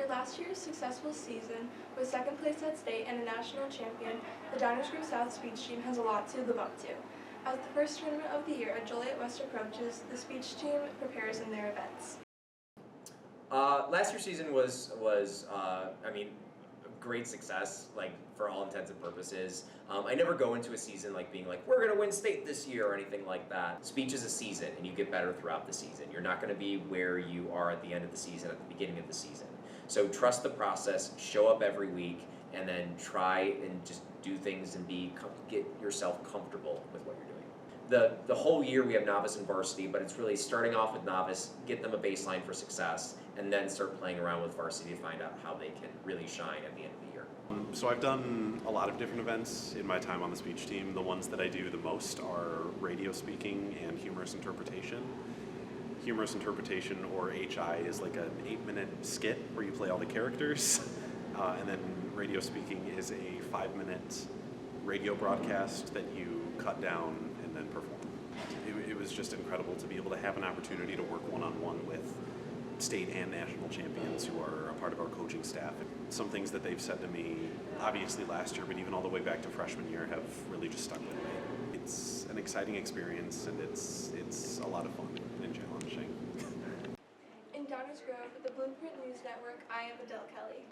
After last year's successful season with second place at state and a national champion, the Diners Group South speech team has a lot to live up to. As the first tournament of the year at Joliet West approaches, the speech team prepares in their events. Last year's season was great success, like for all intents and purposes. I never go into a season like being like, we're gonna win state this year or anything like that. Speech is a season and you get better throughout the season. You're not gonna be where you are at the end of the season, at the beginning of the season. So trust the process, show up every week, and then try and just do things and get yourself comfortable with what you're doing. The whole year we have novice and varsity, but it's really starting off with novice, get them a baseline for success, and then start playing around with varsity to find out how they can really shine at the end of the year. So I've done a lot of different events in my time on the speech team. The ones that I do the most are radio speaking and humorous interpretation. Humorous interpretation, or HI, is like an 8-minute skit where you play all the characters. And then radio speaking is a 5-minute radio broadcast that you cut down and then perform. It was just incredible to be able to have an opportunity to work one-on-one with state and national champions who are a part of our coaching staff. Some things that they've said to me, obviously last year, but even all the way back to freshman year, have really just stuck with me. It's an exciting experience, and it's a lot of fun and challenging. In Downers Grove, with the Blueprint News Network, I am Adele Kelly.